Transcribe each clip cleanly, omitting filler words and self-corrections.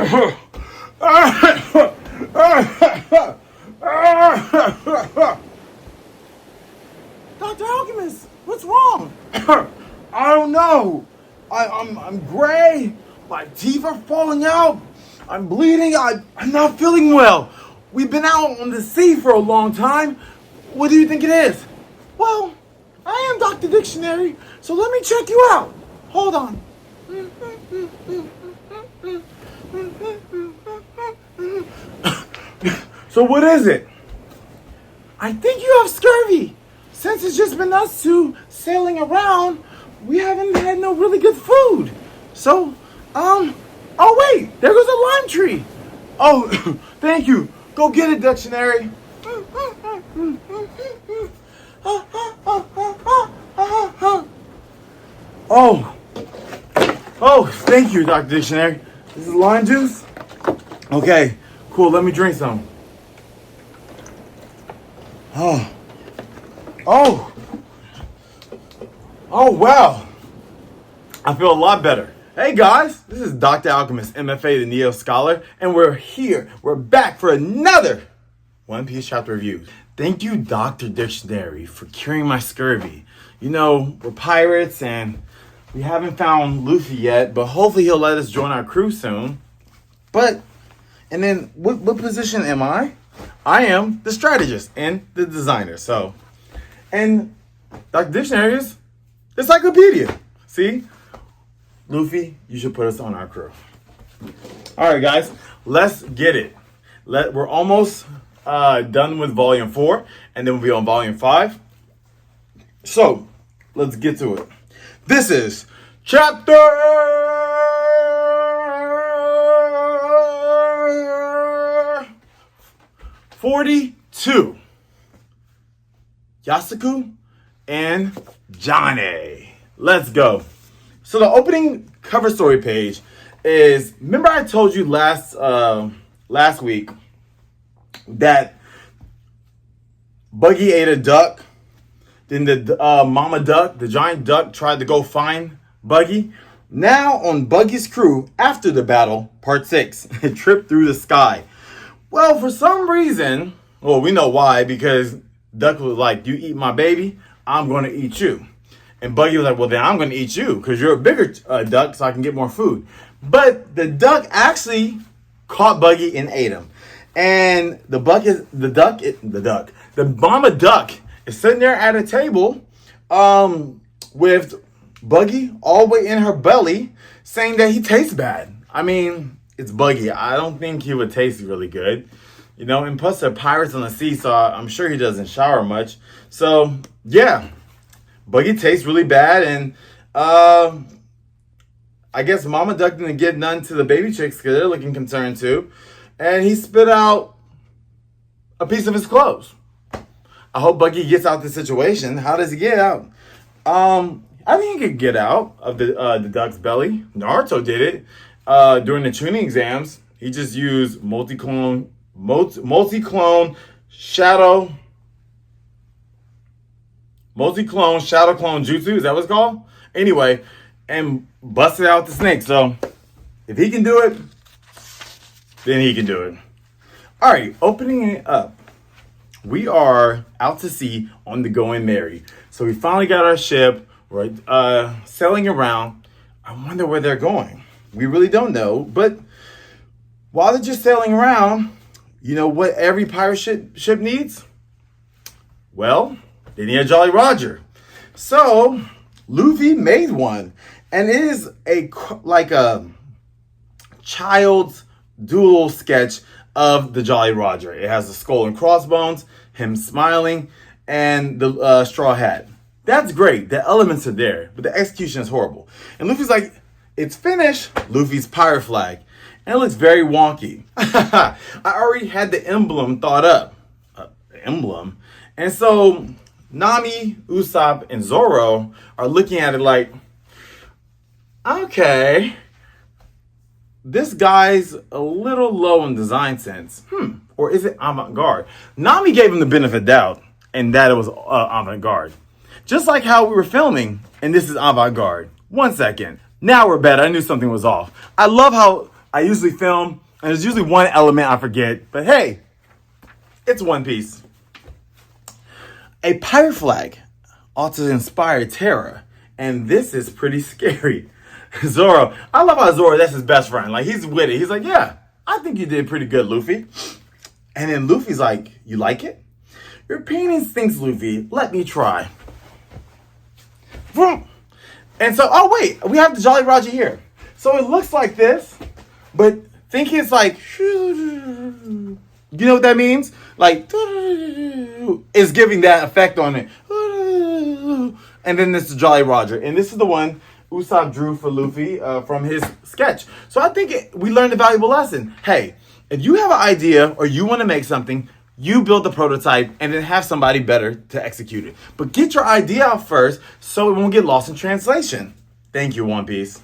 Dr. Alchemist, what's wrong? I don't know. I'm gray. My teeth are falling out. I'm bleeding. I'm not feeling well. We've been out on the sea for a long time. What do you think it is? Well, I am Dr. Dictionary, so let me check you out. Hold on. So what is it? I think you have scurvy. Since it's just been us two sailing around, we haven't had no really good food. So, oh wait, there goes a lime tree. Oh, thank you. Go get it, Dictionary. Oh, thank you, Dr. Dictionary. This is lime juice? Okay, cool. Let me drink some. Oh, wow. I feel a lot better. Hey guys, this is Dr. Alchemist, M.F.A, the Neo Scholar, and we're here. We're back for another One Piece chapter review. Thank you, Dr. Dictionary, for curing my scurvy. You know, we're pirates and we haven't found Luffy yet, but hopefully he'll let us join our crew soon. And then what position am I? I am the strategist and the designer. And Dr. Dictionary is encyclopedia. See? Luffy, you should put us on our crew. All right, guys, let's get it. We're almost done with volume 4, and then we'll be on volume 5. So, let's get to it. This is chapter 42. Yosaku and Johnny. Let's go. So the opening cover story page is, remember I told you last week that Buggy ate a duck, then the mama duck, the giant duck, tried to go find Buggy. Now on Buggy's crew, after the battle, part 6, it tripped through the sky. Well, for some reason, well, we know why, because Duck was like, you eat my baby, I'm going to eat you. And Buggy was like, well, then I'm going to eat you because you're a bigger duck so I can get more food. But the duck actually caught Buggy and ate him. And the mama duck is sitting there at a table with Buggy all the way in her belly saying that he tastes bad. I mean, it's Buggy. I don't think he would taste really good. You know, and plus they're pirates on the sea, so I'm sure he doesn't shower much. So, yeah. Buggy tastes really bad, and I guess Mama Duck didn't give none to the baby chicks because they're looking concerned too. And he spit out a piece of his clothes. I hope Buggy gets out the situation. How does he get out? I think he could get out of the duck's belly. Naruto did it during the tuning exams. He just used multi-clone shadow clone jutsu, is that what it's called? Anyway, and busted out the snake. So, if he can do it, then he can do it. All right, opening it up. We are out to sea on the Going Merry. So, we finally got our ship. We're sailing around. I wonder where they're going. We really don't know. But while they're just sailing around, you know what every pirate ship needs? Well, they need a Jolly Roger. So, Luffy made one. And it is like a child's doodle sketch of the Jolly Roger. It has the skull and crossbones, him smiling, and the straw hat. That's great. The elements are there, but the execution is horrible. And Luffy's like, it's finished. Luffy's pirate flag. And it looks very wonky. I already had the emblem thought up. Emblem. And so Nami, Usopp, and Zoro are looking at it like, okay, this guy's a little low in design sense. Or is it avant-garde? Nami gave him the benefit of doubt, and that it was avant-garde. Just like how we were filming, and this is avant-garde. 1 second. Now we're better. I knew something was off. I love how I usually film, and there's usually one element I forget. But hey, it's One Piece. A pirate flag ought to inspire terror. And this is pretty scary. Zoro, I love how Zoro, that's his best friend. Like, he's with it. He's like, yeah, I think you did pretty good, Luffy. And then Luffy's like, you like it? Your painting stinks, Luffy. Let me try. And so, oh wait, we have the Jolly Roger here. So it looks like this, but think it's like, you know what that means? Like, it's giving that effect on it. And then this is Jolly Roger. And this is the one Usopp drew for Luffy from his sketch. So I think we learned a valuable lesson. Hey, if you have an idea or you want to make something, you build the prototype and then have somebody better to execute it. But get your idea out first so it won't get lost in translation. Thank you, One Piece.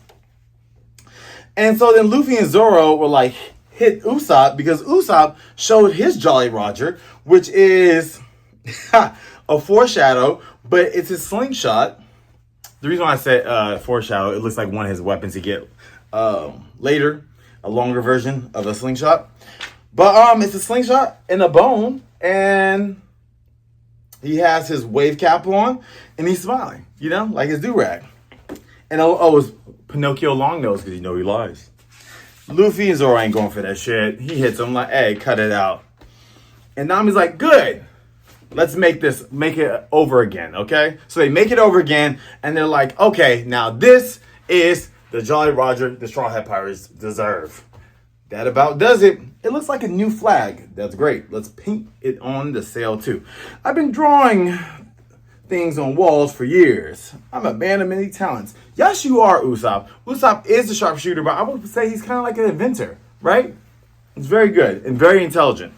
And so then Luffy and Zoro were like, hit Usopp because Usopp showed his Jolly Roger, which is a foreshadow, but it's his slingshot. The reason why I said foreshadow, it looks like one of his weapons he get later, a longer version of a slingshot. But it's a slingshot and a bone, and he has his wave cap on, and he's smiling, you know, like his do-rag. And it's Pinocchio long nose because you know he lies. Luffy and Zoro ain't going for that shit. He hits him like, hey, cut it out. And Nami's like, good. Let's make it over again, okay? So they make it over again, and they're like, okay, now this is the Jolly Roger the Straw Hat Pirates deserve. That about does it. It looks like a new flag. That's great. Let's paint it on the sail too. I've been drawing things on walls for years. I'm a man of many talents. Yes, you are, Usopp. Usopp is a sharpshooter, but I would say he's kind of like an inventor, right? It's very good and very intelligent.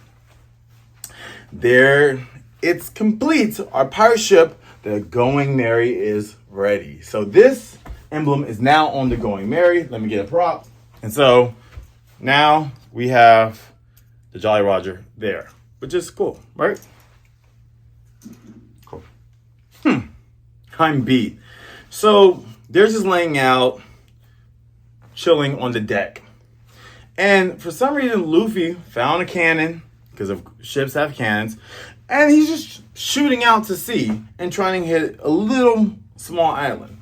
There, it's complete. Our pirate ship, the Going Merry, is ready. So this emblem is now on the Going Merry. Let me get a prop. And so now we have the Jolly Roger there, which is cool, right? Cool. I'm beat. So they're just laying out, chilling on the deck. And for some reason, Luffy found a cannon, because of ships have cannons, and he's just shooting out to sea and trying to hit a little small island.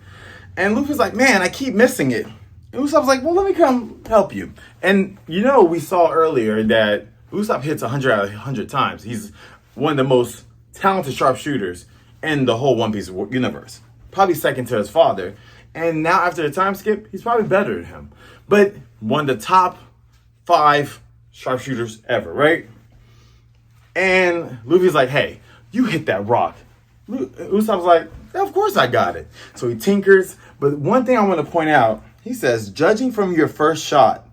And Luffy's like, man, I keep missing it. And Usopp's like, well, let me come help you. And you know, we saw earlier that Usopp hits 100 out of 100 times. He's one of the most talented sharpshooters in the whole One Piece universe. Probably second to his father. And now after the time skip, he's probably better than him. But one of the top 5 sharpshooters ever, right? And Luffy's like, hey, you hit that rock. Usopp's like, yeah, of course I got it. So he tinkers. But one thing I want to point out, he says, judging from your first shot,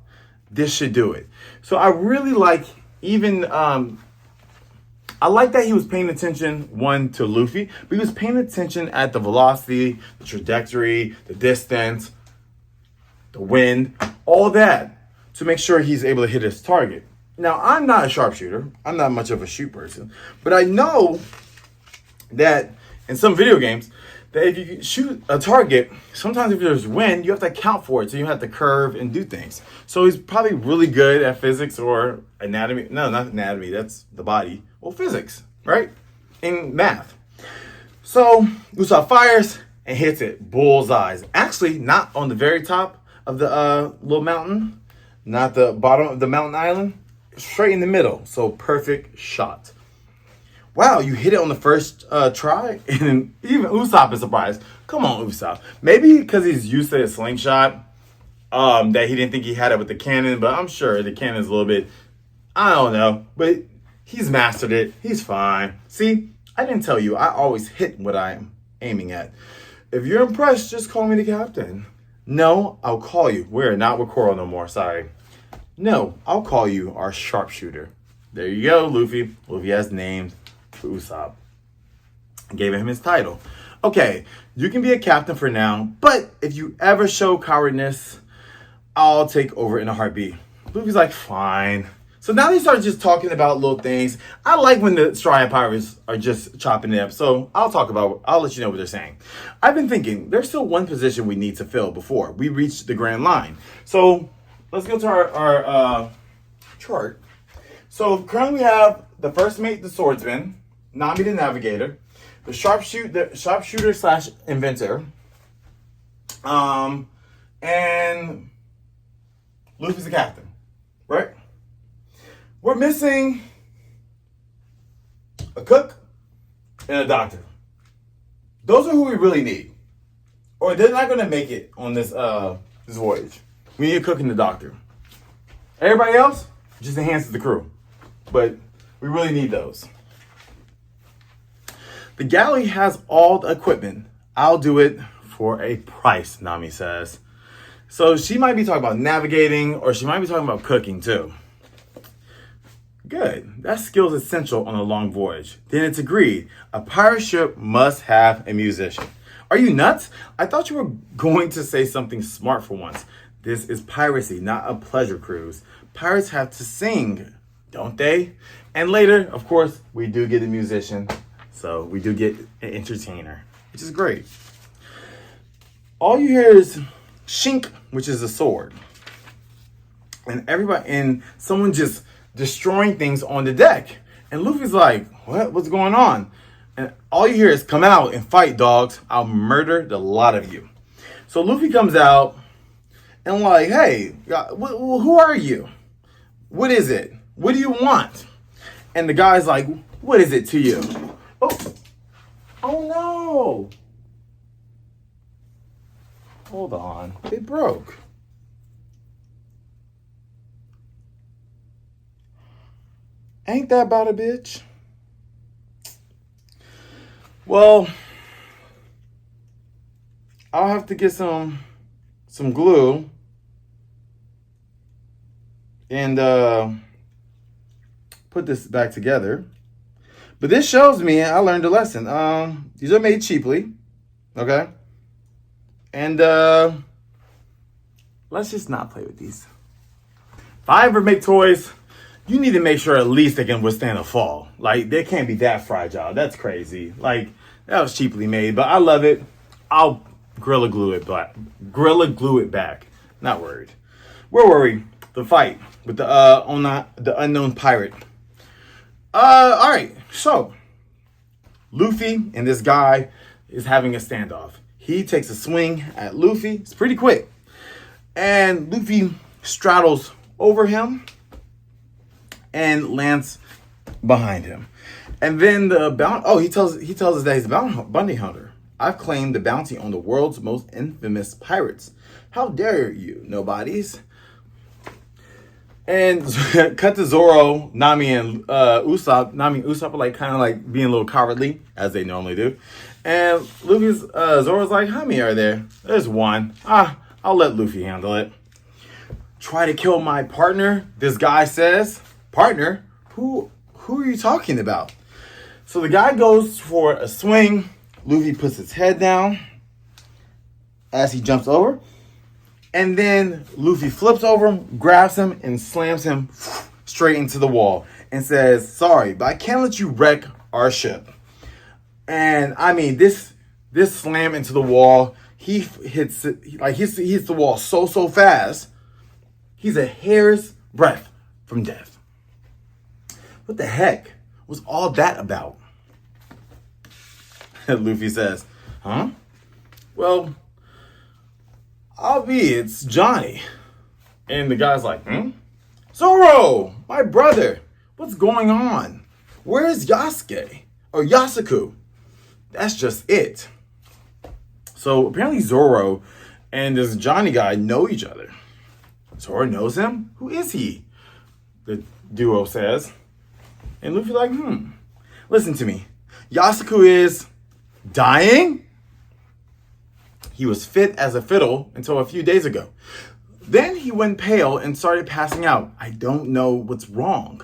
this should do it. So I really like I like that he was paying attention, one, to Luffy, but he was paying attention at the velocity, the trajectory, the distance, the wind, all that to make sure he's able to hit his target. Now, I'm not a sharpshooter. I'm not much of a shoot person, but I know that in some video games, that if you shoot a target, sometimes if there's wind, you have to account for it. So you have to curve and do things. So he's probably really good at physics or anatomy. No, not anatomy. That's the body. Well, physics, right? In math. So Usopp fires and hits it. Bullseyes. Actually, not on the very top of the little mountain. Not the bottom of the mountain island. Straight in the middle. So perfect shot. Wow, you hit it on the first try? And even Usopp is surprised. Come on, Usopp. Maybe because he's used to his slingshot, that he didn't think he had it with the cannon, but I'm sure the cannon's a little bit, I don't know, but he's mastered it. He's fine. See, I didn't tell you, I always hit what I'm aiming at. If you're impressed, just call me the captain. No, I'll call you. We're not with Coral no more, sorry. No, I'll call you our sharpshooter. There you go, Luffy. Luffy has names. For Usopp. Gave him his title. Okay, you can be a captain for now, but if you ever show cowardness, I'll take over in a heartbeat. Luffy's like, fine. So now they start just talking about little things. I like when the Straw Hat Pirates are just chopping it up, so I'll let you know what they're saying. I've been thinking, there's still one position we need to fill before we reach the Grand Line. So let's go to our chart. So currently we have the first mate, the swordsman, Nami the navigator, the sharpshooter slash inventor, and Luffy's the captain, right? We're missing a cook and a doctor. Those are who we really need. Or they're not going to make it on this voyage. We need a cook and a doctor. Everybody else just enhances the crew. But we really need those. The galley has all the equipment. I'll do it for a price, Nami says. So she might be talking about navigating, or she might be talking about cooking too. Good. That skill is essential on a long voyage. Then it's agreed. A pirate ship must have a musician. Are you nuts? I thought you were going to say something smart for once. This is piracy, not a pleasure cruise. Pirates have to sing, don't they? And later, of course, we do get a musician. So we do get an entertainer, which is great. All you hear is shink, which is a sword. And someone just destroying things on the deck. And Luffy's like, what? What's going on? And all you hear is, come out and fight, dogs. I'll murder the lot of you. So Luffy comes out and like, hey, who are you? What is it? What do you want? And the guy's like, what is it to you? Oh no. Hold on. It broke. Ain't that about a bitch? Well, I'll have to get some glue and put this back together. But this shows me I learned a lesson. These are made cheaply, okay? And let's just not play with these. If I ever make toys, you need to make sure at least they can withstand a fall. Like, they can't be that fragile. That's crazy. Like, that was cheaply made, but I love it. I'll Gorilla Glue it back. Not worried. Where were we? The fight with the unknown pirate. All right. So, Luffy and this guy is having a standoff. He takes a swing at Luffy. It's pretty quick. And Luffy straddles over him and lands behind him. And then he tells us that he's a bounty hunter. I've claimed the bounty on the world's most infamous pirates. How dare you, nobodies? And cut to Zoro, Nami, and Usopp. Nami and Usopp are like kind of like being a little cowardly, as they normally do. And Zoro's like, how many are there? There's one. I'll let Luffy handle it. Try to kill my partner, this guy says. Partner? Who are you talking about? So the guy goes for a swing. Luffy puts his head down as he jumps over. And then Luffy flips over him, grabs him, and slams him straight into the wall. And says, sorry, but I can't let you wreck our ship. And I mean, this slam into the wall, he hits the wall so fast. He's a hair's breadth from death. What the heck was all that about? Luffy says, huh? Well, it's Johnny. And the guy's like, Zoro, my brother, what's going on? Where's Yasuke? Or Yosaku? That's just it. So apparently Zoro and this Johnny guy know each other. Zoro knows him? Who is he? The duo says. And Luffy's like, listen to me. Yosaku is dying? He was fit as a fiddle until a few days ago. Then he went pale and started passing out. I don't know what's wrong.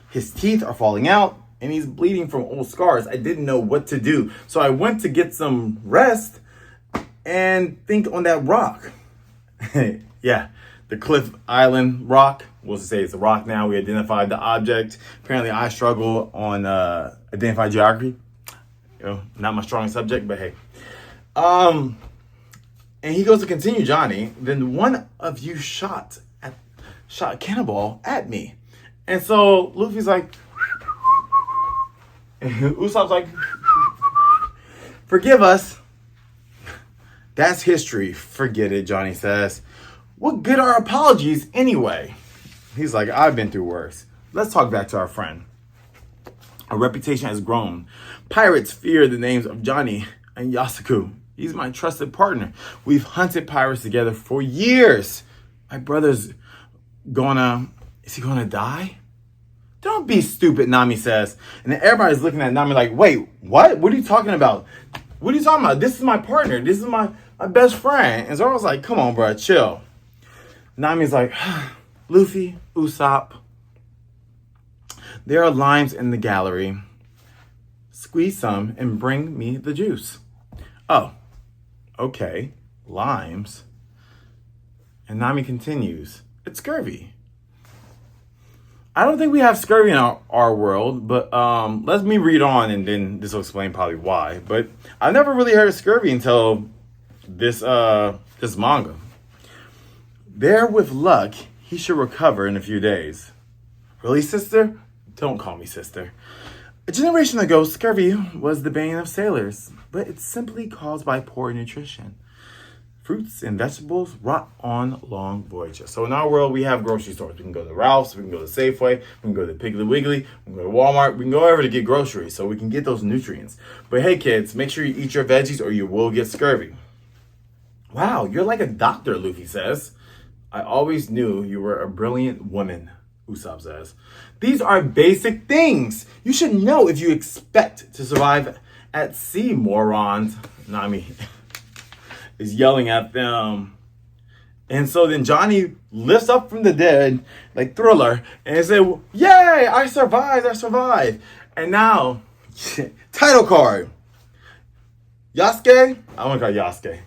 His teeth are falling out and he's bleeding from old scars. I didn't know what to do. So I went to get some rest and think on that rock. Yeah, the Cliff Island rock. We'll say it's a rock now. We identified the object. Apparently I struggle on identified geography. Not my strong subject, but hey. And he goes to continue, Johnny. Then one of you shot shot a cannonball at me. And so Luffy's like, and Usopp's like, forgive us. That's history. Forget it, Johnny says. What good are apologies anyway? He's like, I've been through worse. Let's talk back to our friend. Our reputation has grown. Pirates fear the names of Johnny and Yosaku. He's my trusted partner. We've hunted pirates together for years. My brother's is he gonna die? Don't be stupid, Nami says. And then everybody's looking at Nami like, wait, what? What are you talking about? What are you talking about? This is my partner. This is my best friend. And Zoro's like, come on, bro, chill. Nami's like, Luffy, Usopp, there are limes in the gallery. Squeeze some and bring me the juice. Oh, okay, limes. And Nami continues, it's scurvy. I don't think we have scurvy in our world, but let me read on and then this will explain probably why. But I never really heard of scurvy until this manga. There, with luck, he should recover in a few days. Really, sister? Don't call me sister. A generation ago, scurvy was the bane of sailors, but it's simply caused by poor nutrition. Fruits and vegetables rot on long voyages. So in our world, we have grocery stores. We can go to Ralph's, we can go to Safeway, we can go to Piggly Wiggly, we can go to Walmart, we can go over to get groceries so we can get those nutrients. But hey kids, make sure you eat your veggies or you will get scurvy. Wow, you're like a doctor, Luffy says. I always knew you were a brilliant woman, Usopp says. These are basic things you should know if you expect to survive at sea, morons. Nami is yelling at them. And so then Johnny lifts up from the dead, like Thriller, and he said, yay, I survived. And now, title card. Yasuke? I want to call Yasuke.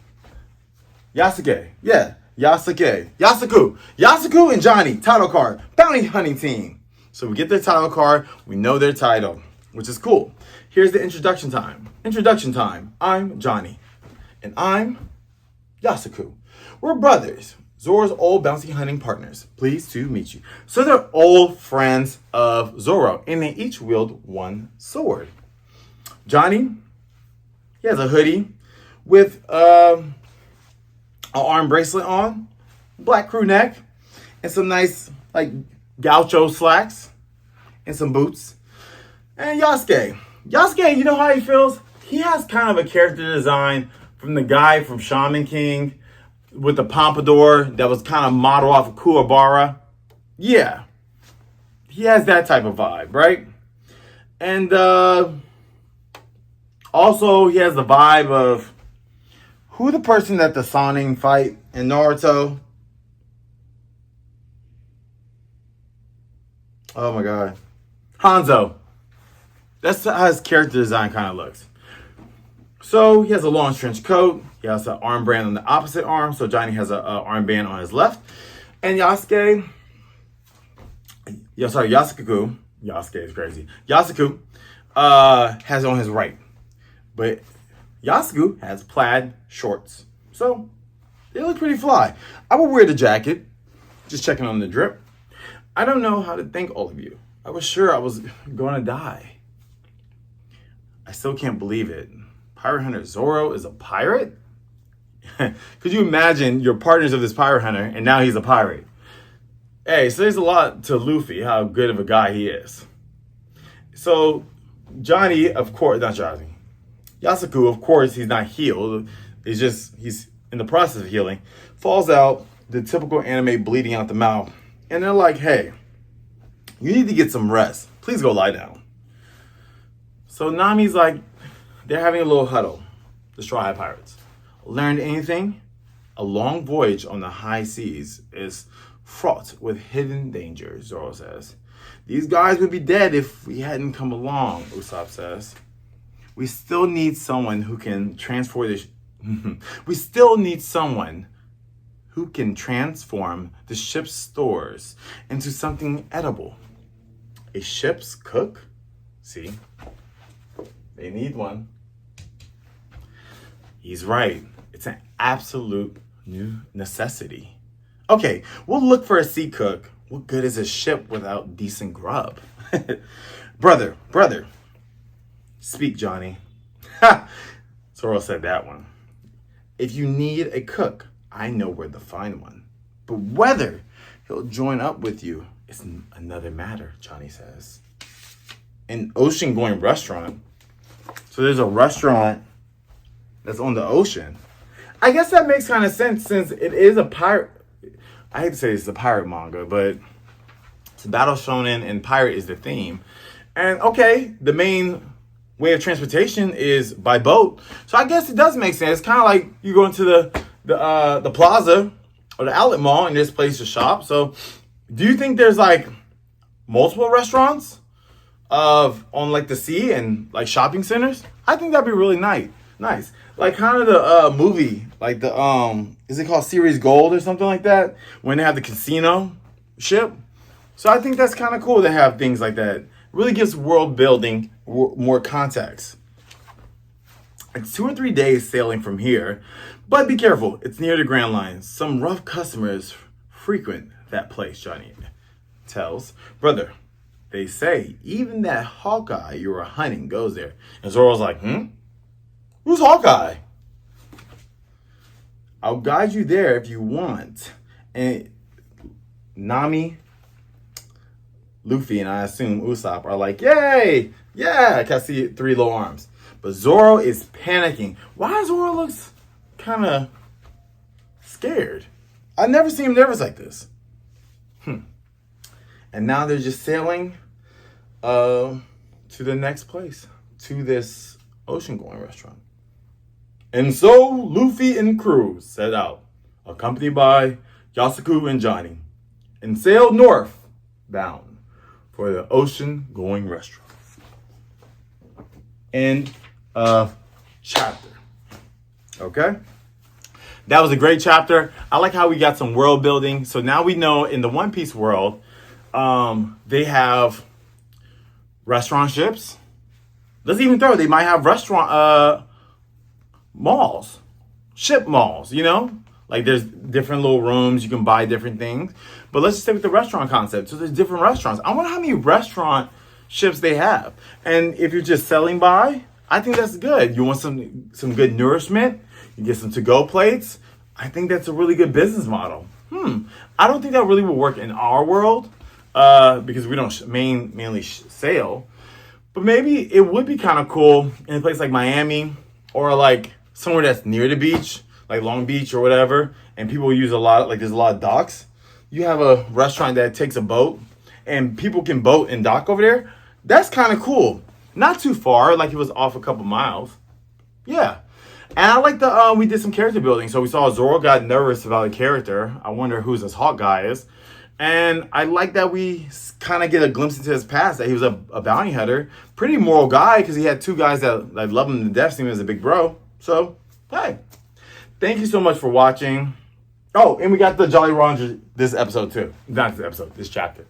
Yasuke, yeah. Yosaku and Johnny, title card, bounty hunting team. So we get their title card, we know their title, which is cool. Here's the introduction time. I'm Johnny, and I'm Yosaku. We're brothers, Zoro's old bounty hunting partners. Pleased to meet you. So they're old friends of Zoro, and they each wield one sword. Johnny, he has a hoodie with an arm bracelet on, black crew neck, and some nice like gaucho slacks, and some boots. And Yasuke, you know how he feels? He has kind of a character design from the guy from Shaman King with the pompadour that was kind of modeled off of Kuwabara. Yeah, he has that type of vibe, right? And also he has the vibe of who the person that the Sonin fight in Naruto? Oh my god. Hanzo. That's how his character design kind of looks. So he has a long trench coat. He has an armband on the opposite arm. So Johnny has an armband on his left. And Yasuke is crazy. Yosaku has on his right. But Yosaku has plaid shorts. So they look pretty fly. I would wear the jacket. Just checking on the drip. I don't know how to thank all of you. I was sure I was going to die. I still can't believe it. Pirate Hunter Zoro is a pirate? Could you imagine your partners of this pirate hunter and now he's a pirate? Hey, so there's a lot to Luffy, how good of a guy he is. So Johnny, of course, not Johnny. Yosaku, of course, he's not healed. It's just he's in the process of healing. Falls out, the typical anime bleeding out the mouth. And they're like, hey, you need to get some rest. Please go lie down. So Nami's like, they're having a little huddle. The Straw Hat Pirates. Learned anything? A long voyage on the high seas is fraught with hidden dangers, Zoro says. These guys would be dead if we hadn't come along, Usopp says. We still need someone who can transform this. We still need someone who can transform the ship's stores into something edible. A ship's cook? See? They need one. He's right. It's an absolute new necessity. Okay, we'll look for a sea cook what good is a ship without decent grub? Brother, speak, Johnny. Ha! Zoro said that one. If you need a cook, I know where to find one. But whether he'll join up with you is another matter, Johnny says. An ocean-going restaurant. So there's a restaurant that's on the ocean. I guess that makes kind of sense since it is a pirate. I hate to say it's a pirate manga, but it's a battle shonen and pirate is the theme. And okay, the main way of transportation is by boat. So I guess it does make sense. It's kind of like you go into the plaza or the outlet mall and there's a place to shop. So do you think there's like multiple restaurants on like the sea and like shopping centers? I think that'd be really nice. Like kind of the movie, like the is it called Series Gold or something like that? When they have the casino ship. So I think that's kind of cool to have things like that. Really gives world building more context. It's 2 or 3 days sailing from here, but be careful. It's near the Grand Line. Some rough customers frequent that place, Johnny tells. Brother, they say even that Hawkeye you were hunting goes there. And Zoro's like, Who's Hawkeye? I'll guide you there if you want. And Nami, Luffy, and I assume Usopp are like, yay! Yeah! I can see 3 low arms. But Zoro is panicking. Why Zoro looks kind of scared? I never seen him nervous like this. And now they're just sailing to the next place. To this ocean-going restaurant. And so Luffy and crew set out, accompanied by Yosaku and Johnny, and sailed northbound for the ocean-going restaurant. End of chapter. Okay? That was a great chapter. I like how we got some world building. So now we know in the One Piece world, they have restaurant ships. Let's even throw it. They might have restaurant malls, ship malls, you know? Like there's different little rooms, you can buy different things. But let's just stick with the restaurant concept. So there's different restaurants. I wonder how many restaurant ships they have. And if you're just selling by, I think that's good. You want some good nourishment, you get some to-go plates. I think that's a really good business model. I don't think that really will work in our world because we don't mainly sail. But maybe it would be kind of cool in a place like Miami or like somewhere that's near the beach, like Long Beach or whatever, and people use a lot, like there's a lot of docks. You have a restaurant that takes a boat and people can boat and dock over there. That's kind of cool. Not too far, like it was off a couple miles. Yeah. And I like we did some character building. So we saw Zoro got nervous about a character. I wonder who this Hawkeye is. And I like that we kind of get a glimpse into his past, that he was a bounty hunter. Pretty moral guy because he had 2 guys that like love him to death, seeing him as a big bro. So, hey, thank you so much for watching. Oh, and we got the Jolly Roger this episode too. Not this episode, this chapter.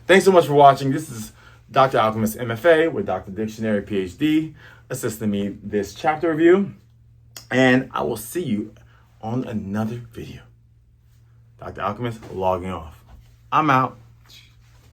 Thanks so much for watching. This is Dr. Alchemist M.F.A. with Dr. Dictionary PhD assisting me this chapter review. And I will see you on another video. Dr. Alchemist logging off. I'm out.